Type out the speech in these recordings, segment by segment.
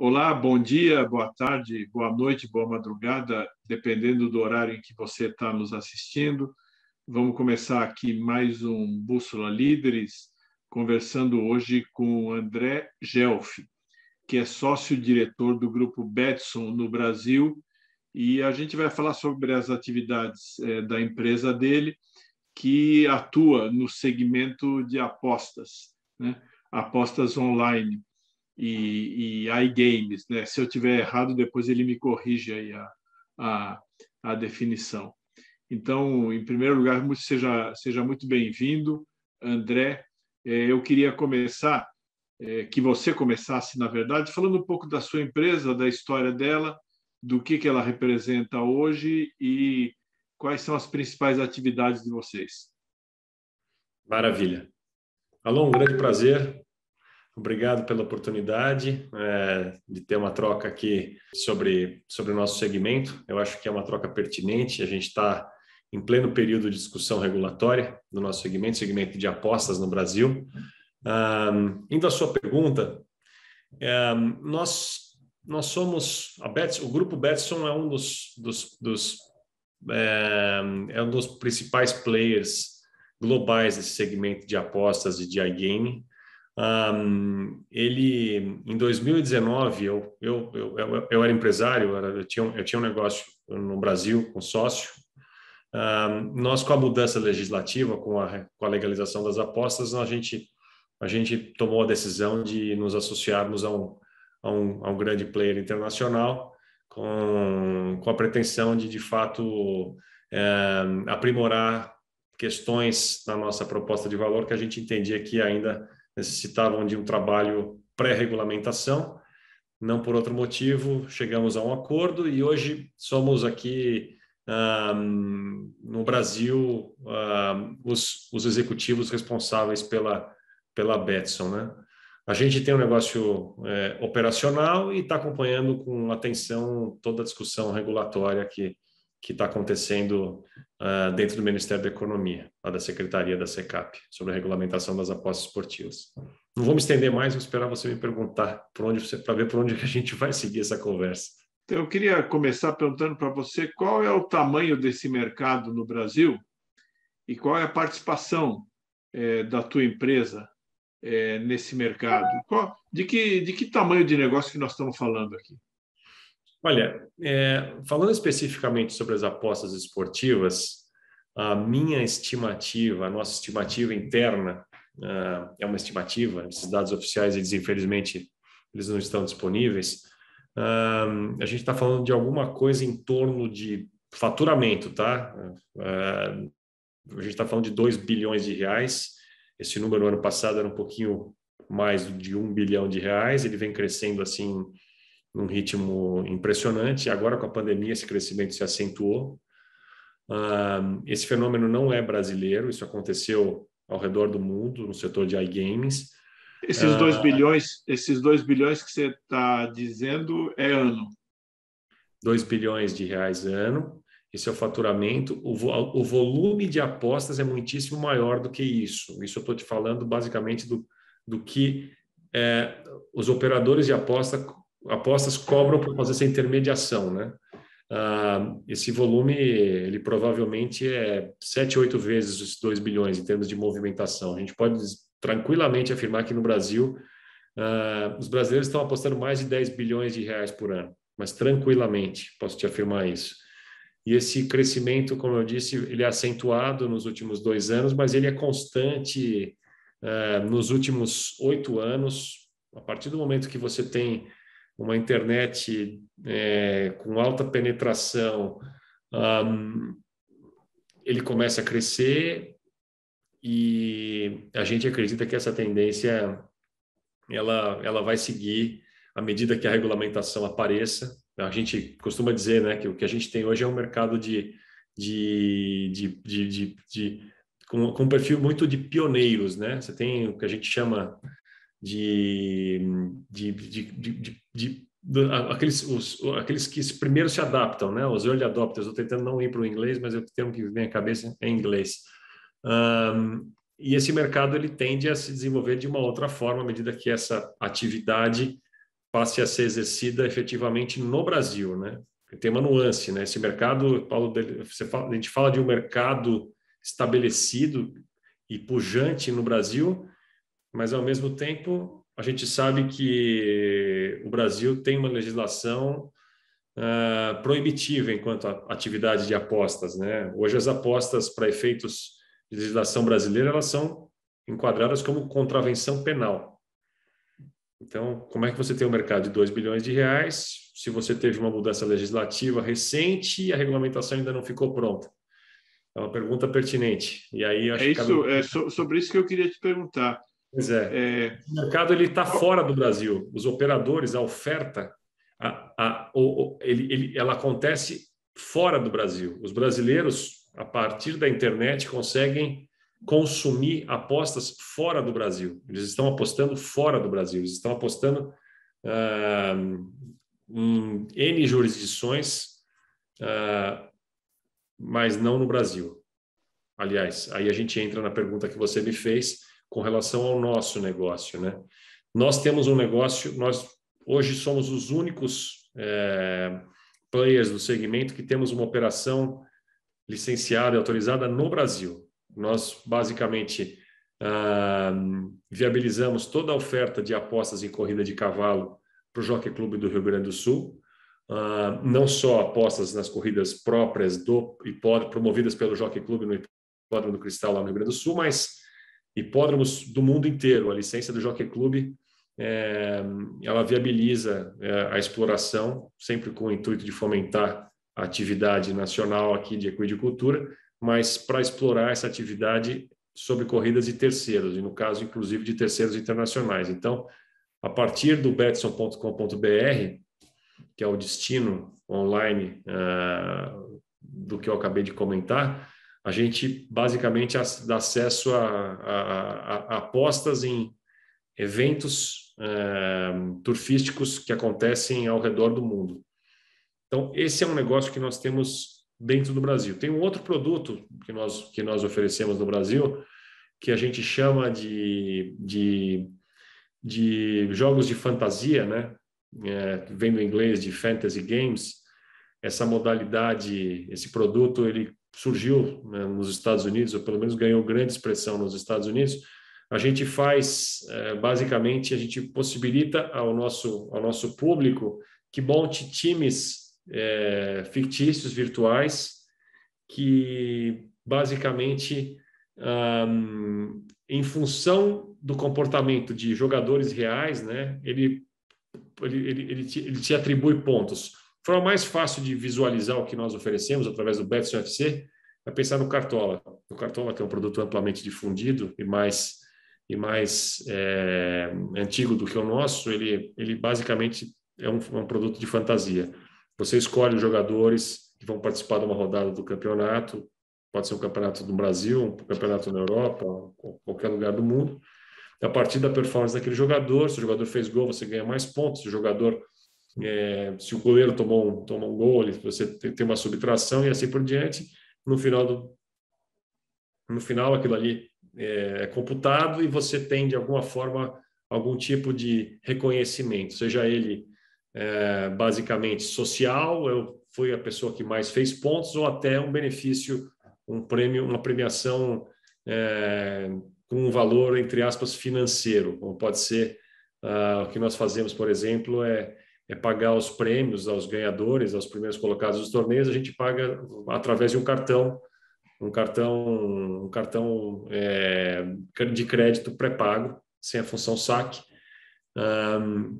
Olá, bom dia, boa tarde, boa noite, boa madrugada, dependendo do horário em que você está nos assistindo. Vamos começar aqui mais um Bússola Líderes, conversando hoje com o André Gelfi, que é sócio-diretor do Grupo Betson no Brasil, e a gente vai falar sobre as atividades da empresa dele, que atua no segmento de apostas, né? Apostas online e iGames, né? Se eu tiver errado, depois ele me corrige aí a, a definição. Então, em primeiro lugar, seja muito bem-vindo, André. Eu queria começar, que você começasse, na verdade, falando um pouco da sua empresa, da história dela, do que ela representa hoje e quais são as principais atividades de vocês. Maravilha. Alô, um grande prazer. Obrigado pela oportunidade de ter uma troca aqui sobre o nosso segmento. Eu acho que é uma troca pertinente. A gente está em pleno período de discussão regulatória do nosso segmento de apostas no Brasil. Indo à sua pergunta, nós somos a Betson, o grupo Betson é um dos principais players globais desse segmento de apostas e de iGaming. Ele, em 2019, eu era empresário, eu tinha um negócio no Brasil com sócio. Nós, com a mudança legislativa, com a legalização das apostas, a gente tomou a decisão de nos associarmos a um grande player internacional com a pretensão de fato, aprimorar questões na nossa proposta de valor que a gente entendia que ainda necessitavam de um trabalho pré-regulamentação. Não por outro motivo, chegamos a um acordo e hoje somos aqui no Brasil os executivos responsáveis pela Betson, né? A gente tem um negócio operacional e está acompanhando com atenção toda a discussão regulatória que está acontecendo dentro do Ministério da Economia, lá da Secretaria da SECAP, sobre a regulamentação das apostas esportivas. Não vou me estender mais, vou esperar você me perguntar para ver por onde a gente vai seguir essa conversa. Então, eu queria começar perguntando para você qual é o tamanho desse mercado no Brasil e qual é a participação da tua empresa nesse mercado. De que tamanho de negócio que nós estamos falando aqui? Olha, falando especificamente sobre as apostas esportivas, a minha estimativa, a nossa estimativa interna, é uma estimativa, esses dados oficiais, infelizmente, eles não estão disponíveis. A gente está falando de alguma coisa em torno de faturamento, tá? A gente está falando de 2 bilhões de reais. Esse número, no ano passado, era um pouquinho mais de 1 bilhão de reais. Ele vem crescendo assim num ritmo impressionante. Agora, com a pandemia, esse crescimento se acentuou. Esse fenômeno não é brasileiro, isso aconteceu ao redor do mundo, no setor de iGames. Esses 2 bilhões que você está dizendo é ano? 2 bilhões de reais ano. Esse é o faturamento. O volume de apostas é muitíssimo maior do que isso. Isso eu estou te falando basicamente do que os operadores de apostas cobram por fazer essa intermediação, né? Esse volume, ele provavelmente é 7, 8 vezes os 2 bilhões em termos de movimentação. A gente pode tranquilamente afirmar que no Brasil, os brasileiros estão apostando mais de 10 bilhões de reais por ano, mas tranquilamente, posso te afirmar isso. E esse crescimento, como eu disse, ele é acentuado nos últimos 2 anos, mas ele é constante nos últimos 8 anos. A partir do momento que você tem uma internet com alta penetração, ele começa a crescer e a gente acredita que essa tendência ela vai seguir à medida que a regulamentação apareça. A gente costuma dizer, né, que o que a gente tem hoje é um mercado com um perfil muito de pioneiros, né? Você tem o que a gente chama aqueles que primeiro se adaptam, né? Os early adopters. Estou tentando não ir para o inglês, mas o termo que vem à cabeça é em inglês. E esse mercado ele tende a se desenvolver de uma outra forma à medida que essa atividade passe a ser exercida efetivamente no Brasil, né? Tem uma nuance, né? Esse mercado, Paulo, a gente fala de um mercado estabelecido e pujante no Brasil, mas ao mesmo tempo a gente sabe que o Brasil tem uma legislação proibitiva enquanto à atividade de apostas, né? Hoje as apostas para efeitos de legislação brasileira elas são enquadradas como contravenção penal. Então, como é que você tem um mercado de 2 bilhões de reais se você teve uma mudança legislativa recente e a regulamentação ainda não ficou pronta? É uma pergunta pertinente. E aí acho que cabe... sobre isso que eu queria te perguntar. Pois é. O mercado ele está fora do Brasil. Os operadores, a oferta, ela acontece fora do Brasil. Os brasileiros, a partir da internet, conseguem consumir apostas fora do Brasil. Eles estão apostando fora do Brasil. Eles estão apostando em N jurisdições, mas não no Brasil. Aliás, aí a gente entra na pergunta que você me fez com relação ao nosso negócio, né? Nós temos um negócio, nós hoje somos os únicos players do segmento que temos uma operação licenciada e autorizada no Brasil. Nós, basicamente, viabilizamos toda a oferta de apostas em corrida de cavalo para o Jockey Clube do Rio Grande do Sul, não só apostas nas corridas próprias do hipódromo, promovidas pelo Jockey Clube no Hipódromo do Cristal, lá no Rio Grande do Sul, mas hipódromos do mundo inteiro. A licença do Jockey Clube, ela viabiliza a exploração, sempre com o intuito de fomentar a atividade nacional aqui de equidicultura, mas para explorar essa atividade sobre corridas de terceiros, e no caso, inclusive, de terceiros internacionais. Então, a partir do betson.com.br, que é o destino online do que eu acabei de comentar, a gente basicamente dá acesso a apostas em eventos turfísticos que acontecem ao redor do mundo. Então, esse é um negócio que nós temos dentro do Brasil. Tem um outro produto que nós oferecemos no Brasil, que a gente chama de jogos de fantasia, né? Vem do inglês de fantasy games. Essa modalidade, esse produto, ele surgiu, né, nos Estados Unidos, ou pelo menos ganhou grande expressão nos Estados Unidos. A gente faz, basicamente, a gente possibilita ao nosso público que monte times fictícios, virtuais, que basicamente, em função do comportamento de jogadores reais, né, ele te atribui pontos. A forma mais fácil de visualizar o que nós oferecemos através do Betson UFC é pensar no Cartola. O Cartola, que é um produto amplamente difundido e mais antigo do que o nosso, ele basicamente é um produto de fantasia. Você escolhe os jogadores que vão participar de uma rodada do campeonato, pode ser um campeonato no Brasil, um campeonato na Europa, qualquer lugar do mundo. A partir da performance daquele jogador, se o jogador fez gol, você ganha mais pontos. Se o jogador, se o goleiro tomou um gol, você tem uma subtração e assim por diante. No final, aquilo ali é computado e você tem, de alguma forma, algum tipo de reconhecimento, seja ele basicamente social, eu fui a pessoa que mais fez pontos, ou até um benefício, um prêmio, uma premiação com um valor, entre aspas, financeiro, como pode ser o que nós fazemos, por exemplo, é pagar os prêmios aos ganhadores, aos primeiros colocados dos torneios. A gente paga através de um cartão de crédito pré-pago, sem a função saque,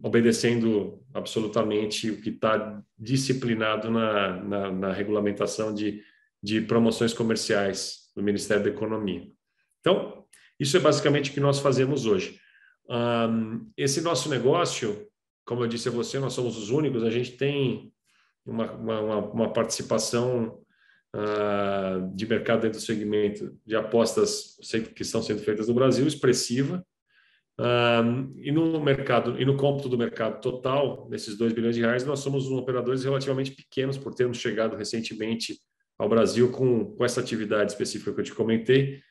obedecendo absolutamente o que está disciplinado na regulamentação de promoções comerciais do Ministério da Economia. Então, isso é basicamente o que nós fazemos hoje. Esse nosso negócio, como eu disse a você, nós somos os únicos, a gente tem uma participação de mercado dentro do segmento de apostas que estão sendo feitas no Brasil, expressiva, e no mercado, e no cômputo do mercado total, nesses 2 bilhões de reais, nós somos operadores relativamente pequenos por termos chegado recentemente ao Brasil com essa atividade específica que eu te comentei.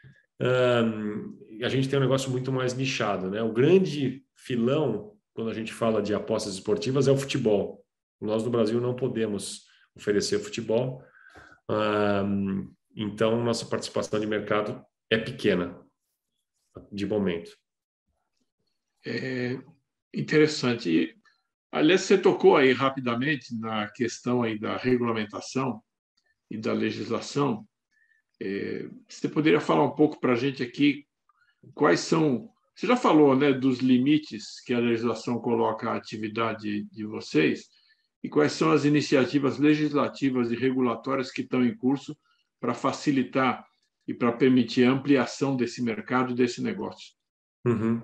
A gente tem um negócio muito mais nichado, né? O grande filão, quando a gente fala de apostas esportivas, é o futebol. Nós, no Brasil, não podemos oferecer futebol, então nossa participação de mercado é pequena, de momento. Interessante. E, aliás, você tocou aí rapidamente na questão aí da regulamentação e da legislação. Você poderia falar um pouco para a gente aqui quais são... Você já falou, né, dos limites que a legislação coloca à atividade de vocês e quais são as iniciativas legislativas e regulatórias que estão em curso para facilitar e para permitir a ampliação desse mercado e desse negócio. Uhum.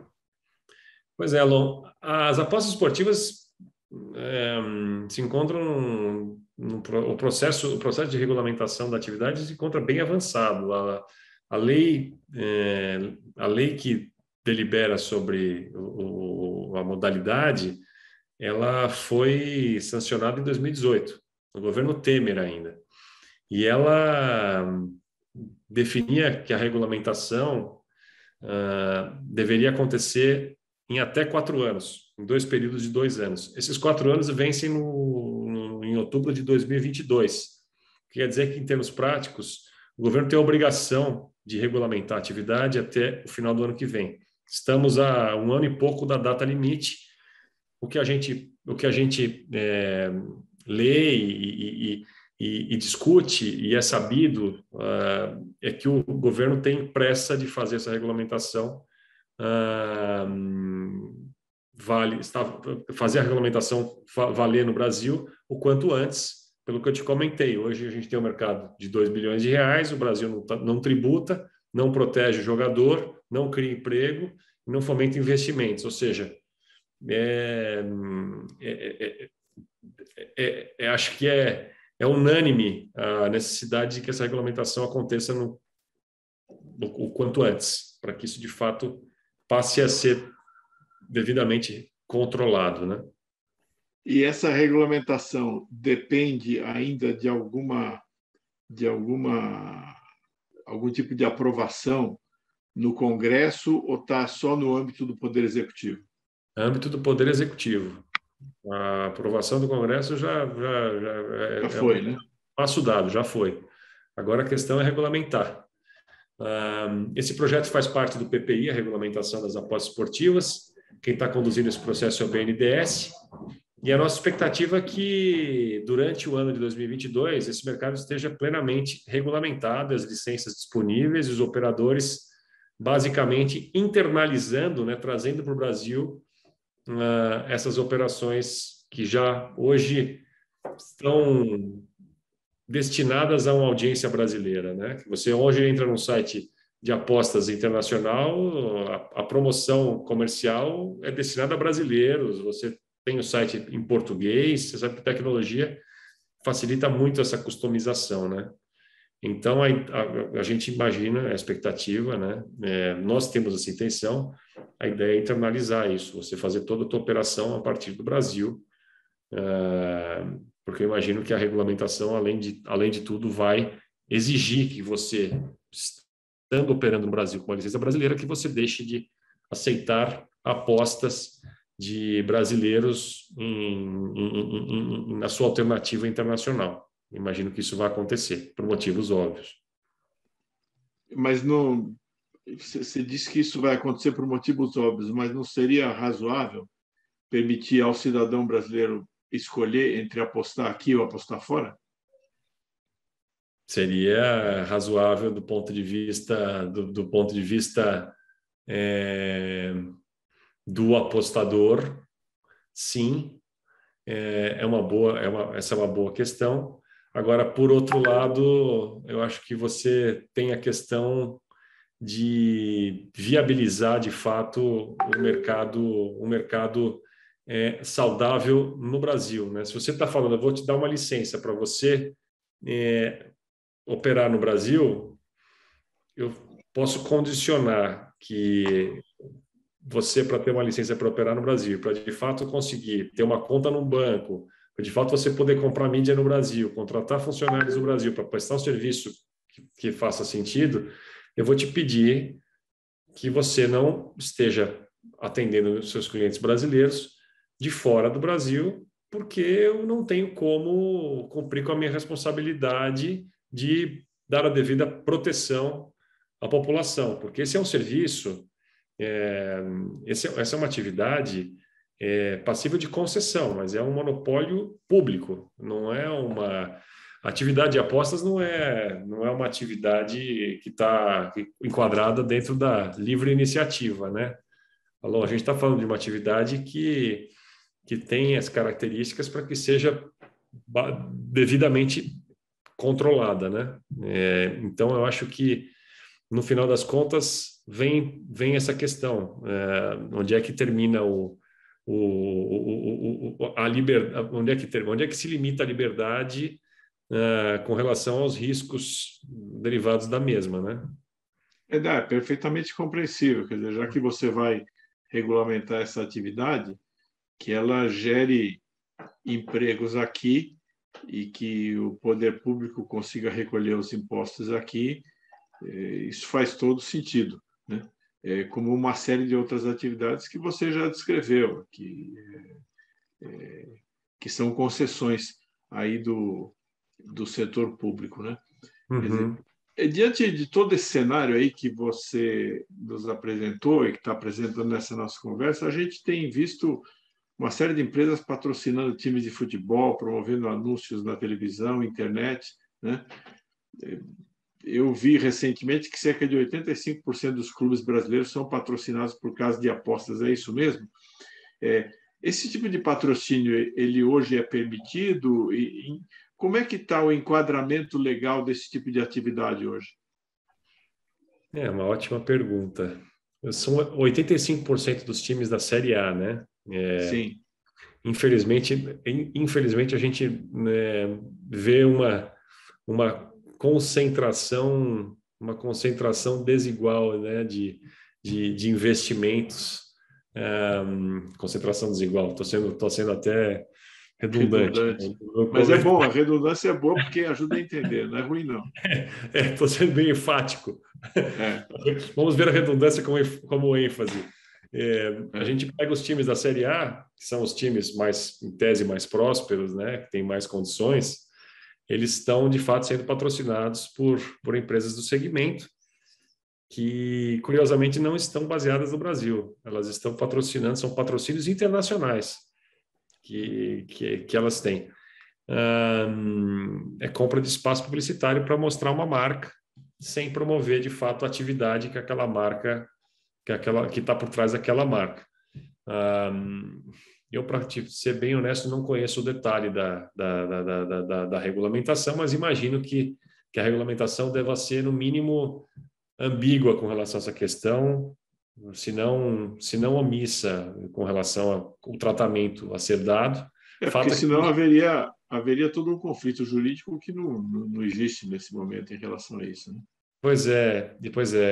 Pois é, Alon, as apostas esportivas se encontram o processo de regulamentação da atividade se encontra bem avançado. A lei que delibera sobre a modalidade, ela foi sancionada em 2018, no governo Temer ainda, e ela definia que a regulamentação deveria acontecer em até 4 anos, em 2 períodos de 2 anos. Esses 4 anos vencem em outubro de 2022. Quer dizer que, em termos práticos, o governo tem a obrigação de regulamentar a atividade até o final do ano que vem. Estamos a 1 ano e pouco da data limite. O que a gente lê e discute, e é sabido, é que o governo tem pressa de fazer essa regulamentação, fazer a regulamentação valer no Brasil o quanto antes, pelo que eu te comentei. Hoje a gente tem um mercado de 2 bilhões de reais, o Brasil não tributa, não protege o jogador, não cria emprego, não fomenta investimentos, ou seja, acho que é unânime a necessidade de que essa regulamentação aconteça o quanto antes, para que isso de fato passe a ser devidamente controlado, né? E essa regulamentação depende ainda de algum tipo de aprovação no Congresso ou está só no âmbito do Poder Executivo? Âmbito do Poder Executivo. A aprovação do Congresso já foi, né? Passo dado, já foi. Agora a questão é regulamentar. Esse projeto faz parte do PPI, a regulamentação das apostas esportivas. Quem está conduzindo esse processo é o BNDES. E a nossa expectativa é que, durante o ano de 2022, esse mercado esteja plenamente regulamentado, as licenças disponíveis, os operadores basicamente internalizando, né, trazendo para o Brasil essas operações que já hoje estão destinadas a uma audiência brasileira, né? Você hoje entra num site de apostas internacional, a promoção comercial é destinada a brasileiros, você tem o site em português, você sabe que a tecnologia facilita muito essa customização, né? Então, a gente imagina, a expectativa, né? Nós temos essa intenção, a ideia é internalizar isso, você fazer toda a tua operação a partir do Brasil, porque eu imagino que a regulamentação, além de tudo, vai exigir que você, estando operando no Brasil com uma licença brasileira, que você deixe de aceitar apostas de brasileiros na sua alternativa internacional. Imagino que isso vai acontecer, por motivos óbvios. Mas não, você disse que isso vai acontecer por motivos óbvios, mas não seria razoável permitir ao cidadão brasileiro escolher entre apostar aqui ou apostar fora? Seria razoável do ponto de vista do apostador, sim. Essa é uma boa questão. Agora, por outro lado, eu acho que você tem a questão de viabilizar, de fato, um mercado saudável no Brasil, né? Se você está falando, eu vou te dar uma licença para você operar no Brasil, eu posso condicionar que você, para ter uma licença para operar no Brasil, para de fato conseguir ter uma conta no banco, para de fato você poder comprar mídia no Brasil, contratar funcionários no Brasil para prestar um serviço que faça sentido, eu vou te pedir que você não esteja atendendo os seus clientes brasileiros, de fora do Brasil, porque eu não tenho como cumprir com a minha responsabilidade de dar a devida proteção à população, porque esse é um serviço, essa é uma atividade passível de concessão, mas é um monopólio público, não é uma atividade de apostas, não é uma atividade que está enquadrada dentro da livre iniciativa, né? Alô, a gente está falando de uma atividade que tem as características para que seja devidamente controlada, né? Então, eu acho que, no final das contas, vem essa questão. Onde é que termina a liberdade? Onde é que se limita a liberdade com relação aos riscos derivados da mesma, né? É perfeitamente compreensível. Quer dizer, já que você vai regulamentar essa atividade, que ela gere empregos aqui e que o poder público consiga recolher os impostos aqui, isso faz todo sentido, né? Como uma série de outras atividades que você já descreveu, que são concessões aí do setor público, né? Quer dizer, Uhum. diante de todo esse cenário aí que você nos apresentou e que está apresentando nessa nossa conversa, a gente tem visto uma série de empresas patrocinando times de futebol, promovendo anúncios na televisão, internet, né? Eu vi recentemente que cerca de 85% dos clubes brasileiros são patrocinados por casas de apostas. É isso mesmo? Esse tipo de patrocínio, ele hoje é permitido? E como é que está o enquadramento legal desse tipo de atividade hoje? É uma ótima pergunta. São 85% dos times da Série A, né? Sim, Infelizmente a gente, né, vê uma concentração desigual, né, de investimentos. Concentração desigual. Tô sendo até redundante. redundante. Mas é bom, a redundância é boa porque ajuda a entender, não é ruim, não. Estou sendo bem enfático. É, Vamos ver a redundância como ênfase. A é. gente pega os times da Série A, que são os times mais, em tese, mais prósperos, né, que têm mais condições, eles estão, de fato, sendo patrocinados por empresas do segmento, que, curiosamente, não estão baseadas no Brasil. Elas estão patrocinando, são patrocínios internacionais que elas têm. É compra de espaço publicitário para mostrar uma marca, sem promover, de fato, a atividade que aquela marca, que está por trás daquela marca. Eu, para ser bem honesto, não conheço o detalhe da regulamentação, mas imagino que a regulamentação deva ser, no mínimo, ambígua com relação a essa questão, se não omissa com relação ao tratamento a ser dado. Porque Fato é senão que, haveria todo um conflito jurídico que não existe nesse momento em relação a isso, né? pois é,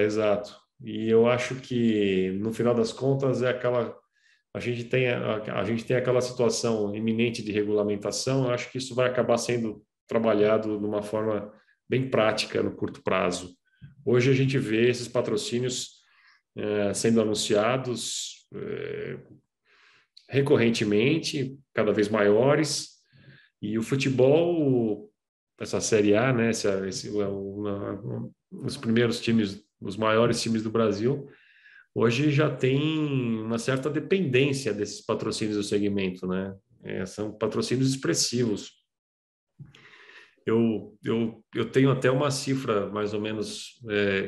exato. E eu acho que, no final das contas, a gente tem aquela situação iminente de regulamentação. Eu acho que isso vai acabar sendo trabalhado de uma forma bem prática no curto prazo. Hoje a gente vê esses patrocínios sendo anunciados recorrentemente, cada vez maiores, e o futebol, essa Série A, né, os primeiros times, os maiores times do Brasil, hoje já tem uma certa dependência desses patrocínios do segmento, né? São patrocínios expressivos. Eu tenho até uma cifra mais ou menos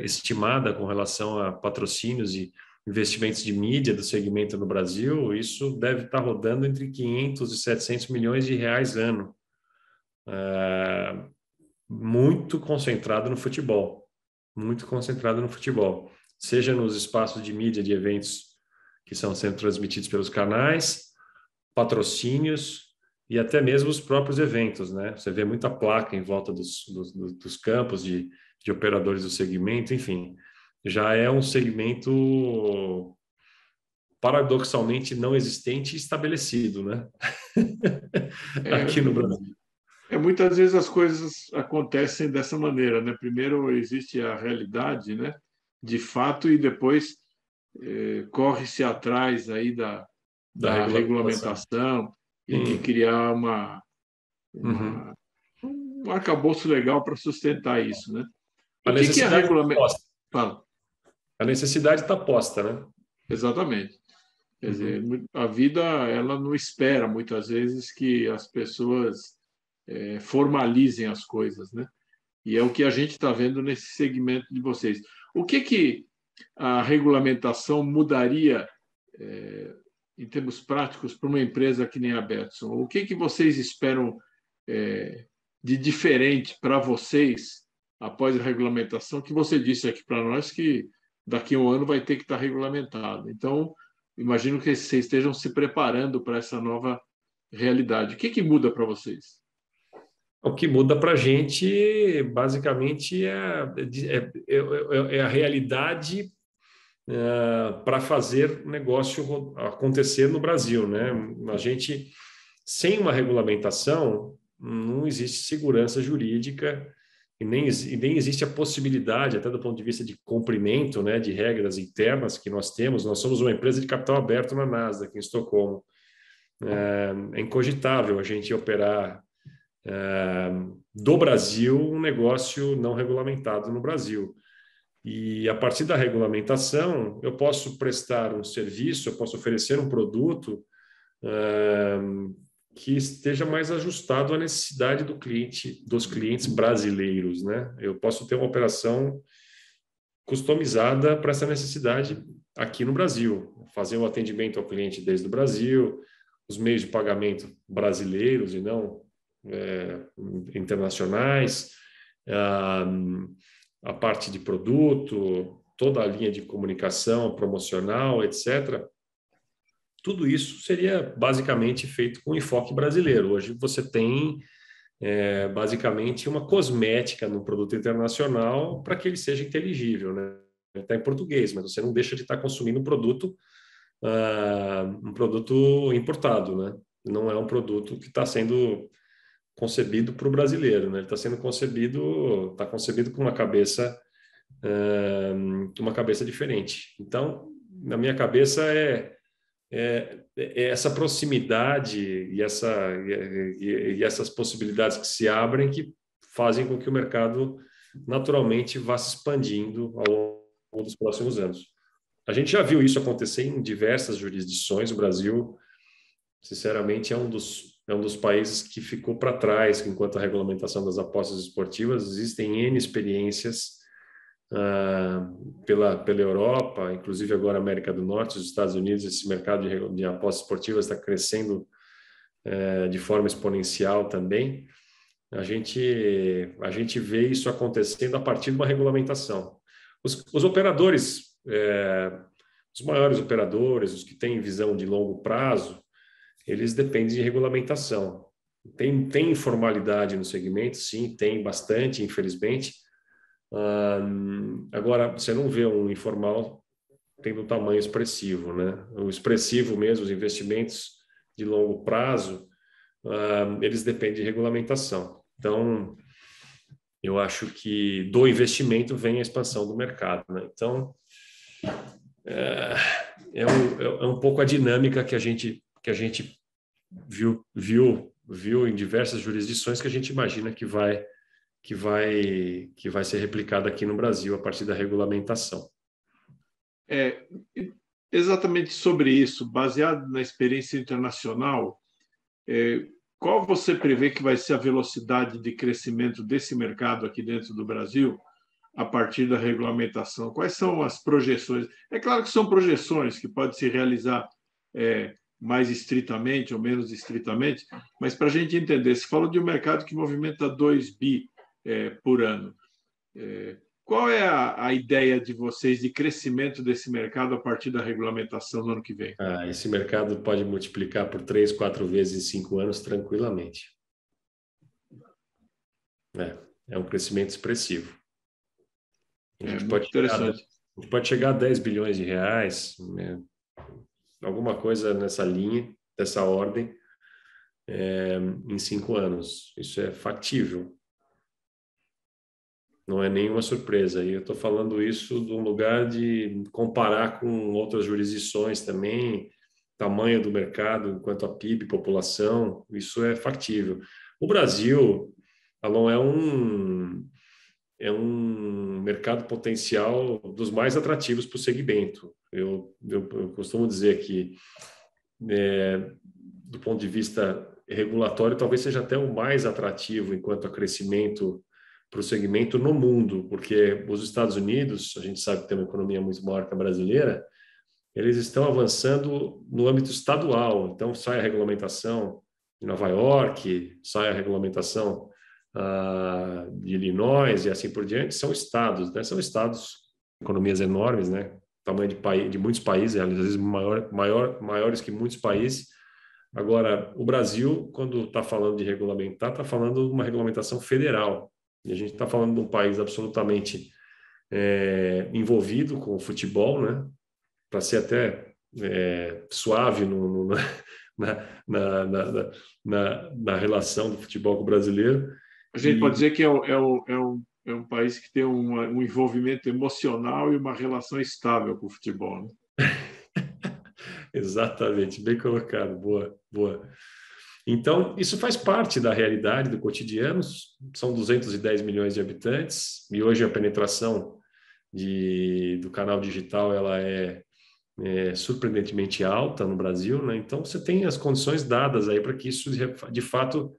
estimada com relação a patrocínios e investimentos de mídia do segmento no Brasil. Isso deve estar rodando entre 500 e 700 milhões de reais ano, muito concentrado no futebol, muito concentrado no futebol, seja nos espaços de mídia de eventos que são sendo transmitidos pelos canais, patrocínios e até mesmo os próprios eventos, né? Você vê muita placa em volta dos campos de operadores do segmento, enfim, já é um segmento paradoxalmente não existente e estabelecido, né? É, Aqui no Brasil. muitas vezes as coisas acontecem dessa maneira, né? Primeiro existe a realidade, né? De fato, e depois corre-se atrás aí da regulamentação e de criar Uhum. um arcabouço legal para sustentar isso, né? A O que é a necessidade está regulamentação? posta. A necessidade está posta, né? Exatamente. Quer Uhum. dizer, a vida ela não espera muitas vezes que as pessoas formalizem as coisas, né? E é o que a gente está vendo nesse segmento de vocês. O que a regulamentação mudaria em termos práticos para uma empresa que nem a Betson? O que vocês esperam de diferente para vocês após a regulamentação? Que você disse aqui para nós que daqui a um ano vai ter que estar regulamentado. Então, imagino que vocês estejam se preparando para essa nova realidade. O que muda para vocês? O que muda para a gente, basicamente, é a realidade para fazer negócio acontecer no Brasil, né? A gente, sem uma regulamentação, não existe segurança jurídica e nem existe a possibilidade, até do ponto de vista de cumprimento, né, de regras internas que nós temos. Nós somos uma empresa de capital aberto na Nasdaq, em Estocolmo. É incogitável a gente operar do Brasil um negócio não regulamentado no Brasil. E a partir da regulamentação, eu posso prestar um serviço, eu posso oferecer um produto que esteja mais ajustado à necessidade do cliente, dos clientes brasileiros, né? Eu posso ter uma operação customizada para essa necessidade aqui no Brasil, fazer o atendimento ao cliente desde o Brasil, os meios de pagamento brasileiros e não internacionais, a parte de produto, toda a linha de comunicação promocional, etc. Tudo isso seria basicamente feito com enfoque brasileiro. Hoje você tem basicamente uma cosmética no produto internacional para que ele seja inteligível, né? Está em português, mas você não deixa de estar consumindo um produto importado, né? Não é um produto que está sendo concebido para o brasileiro, né? Ele está concebido com uma cabeça diferente. Então, na minha cabeça essa proximidade e essas possibilidades que se abrem que fazem com que o mercado naturalmente vá se expandindo ao longo dos próximos anos. A gente já viu isso acontecer em diversas jurisdições. O Brasil, sinceramente, é um dos países que ficou para trás enquanto a regulamentação das apostas esportivas. Existem N experiências pela Europa, inclusive agora a América do Norte, os Estados Unidos. Esse mercado de apostas esportivas está crescendo de forma exponencial também. A gente vê isso acontecendo a partir de uma regulamentação. Os operadores, os maiores operadores, os que têm visão de longo prazo, eles dependem de regulamentação. Tem informalidade no segmento? Sim, tem bastante, infelizmente. Agora, você não vê um informal tendo um tamanho expressivo, né? O expressivo mesmo, os investimentos de longo prazo, eles dependem de regulamentação. Então, eu acho que do investimento vem a expansão do mercado, né? Então, é um pouco a dinâmica que a gente viu em diversas jurisdições, que a gente imagina que vai ser replicada aqui no Brasil a partir da regulamentação. Exatamente sobre isso, baseado na experiência internacional, qual você prevê que vai ser a velocidade de crescimento desse mercado aqui dentro do Brasil a partir da regulamentação? Quais são as projeções? É claro que são projeções que podem se realizar mais estritamente ou menos estritamente, mas para a gente entender, você falou de um mercado que movimenta 2 bi por ano. Qual é a ideia de vocês de crescimento desse mercado a partir da regulamentação no ano que vem? Esse mercado pode multiplicar por 3, 4 vezes em 5 anos tranquilamente. É um crescimento expressivo. A gente pode chegar a 10 bilhões de reais, né? Alguma coisa nessa linha, dessa ordem, em 5 anos. Isso é factível. Não é nenhuma surpresa. E eu estou falando isso de um lugar de comparar com outras jurisdições também. tamanho do mercado enquanto a PIB, população, isso é factível. O Brasil, Alon, é um mercado potencial dos mais atrativos para o segmento. Eu costumo dizer que, do ponto de vista regulatório, talvez seja até o mais atrativo enquanto a crescimento para o segmento no mundo, porque os Estados Unidos, a gente sabe que tem uma economia muito maior que a brasileira, eles estão avançando no âmbito estadual. Então, sai a regulamentação de Nova York, sai a regulamentação de Illinois e assim por diante. São estados, né? São estados, economias enormes, né? Tamanho de muitos países, às vezes maiores que muitos países. Agora, o Brasil, quando está falando de regulamentar, está falando de uma regulamentação federal. E a gente está falando de um país absolutamente envolvido com o futebol, né? Para ser até suave na relação do futebol com o brasileiro. A gente pode dizer que é um país que tem um envolvimento emocional e uma relação estável com o futebol, né? Exatamente, bem colocado, boa, boa. Então, isso faz parte da realidade do cotidiano, são 210 milhões de habitantes, e hoje a penetração do canal digital ela é surpreendentemente alta no Brasil, né? Então, você tem as condições dadas aí para que isso, de fato,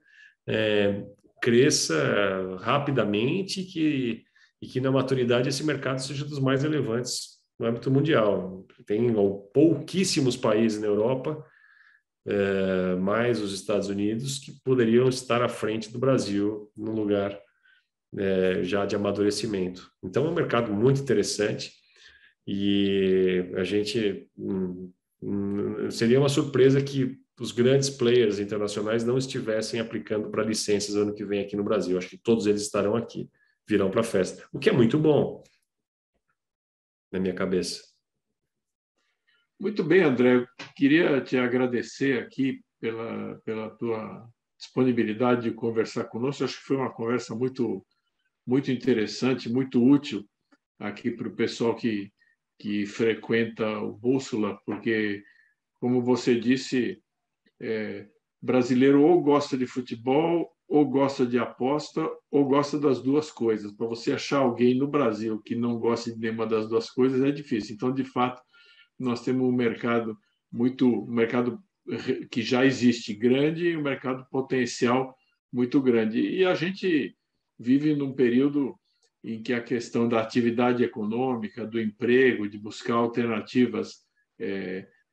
cresça rapidamente e que na maturidade esse mercado seja dos mais relevantes no âmbito mundial. Tem pouquíssimos países na Europa, mais os Estados Unidos, que poderiam estar à frente do Brasil no lugar já de amadurecimento. Então, é um mercado muito interessante e a gente seria uma surpresa que os grandes players internacionais não estivessem aplicando para licenças ano que vem aqui no Brasil. Acho que todos eles estarão aqui, virão para a festa, o que é muito bom na minha cabeça. Muito bem, André. Eu queria te agradecer aqui pela tua disponibilidade de conversar conosco. Acho que foi uma conversa muito interessante, muito útil aqui para o pessoal que frequenta o Bússola, porque, como você disse, brasileiro ou gosta de futebol, ou gosta de aposta, ou gosta das duas coisas. Para você achar alguém no Brasil que não gosta de nenhuma das duas coisas é difícil. Então, de fato, nós temos um mercado que já existe grande e um mercado potencial muito grande. E a gente vive num período em que a questão da atividade econômica, do emprego, de buscar alternativas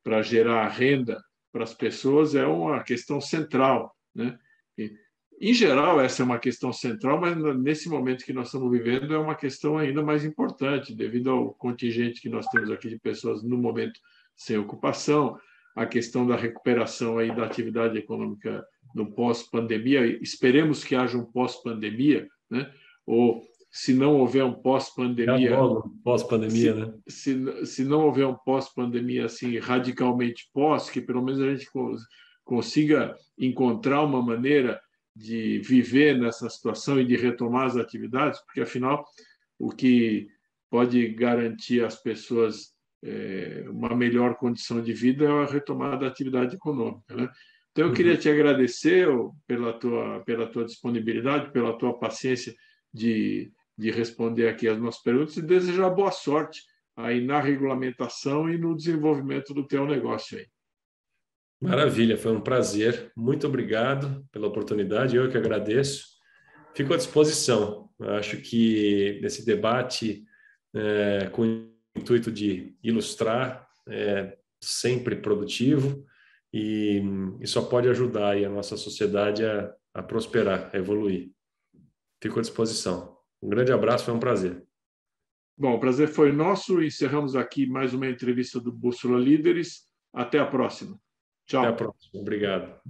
para gerar renda para as pessoas é uma questão central, né? Em geral, essa é uma questão central, mas nesse momento que nós estamos vivendo é uma questão ainda mais importante, devido ao contingente que nós temos aqui de pessoas no momento sem ocupação, a questão da recuperação aí da atividade econômica no pós-pandemia. Esperemos que haja um pós-pandemia, né? Ou se não houver um pós-pandemia, pós-pandemia, né? Se não houver um pós-pandemia assim radicalmente pós, que pelo menos a gente consiga encontrar uma maneira de viver nessa situação e de retomar as atividades, porque afinal o que pode garantir às pessoas uma melhor condição de vida é a retomada da atividade econômica, né? Então eu queria te agradecer pela tua disponibilidade, pela tua paciência de responder aqui as nossas perguntas e desejar boa sorte aí na regulamentação e no desenvolvimento do teu negócio aí. Maravilha, foi um prazer. Muito obrigado pela oportunidade, eu que agradeço. Fico à disposição. Acho que esse debate, com o intuito de ilustrar, é sempre produtivo e só pode ajudar aí a nossa sociedade a prosperar, a evoluir. Fico à disposição. Um grande abraço, foi um prazer. Bom, o prazer foi nosso. Encerramos aqui mais uma entrevista do Bússola Líderes. Até a próxima. Tchau. Até a próxima. Obrigado.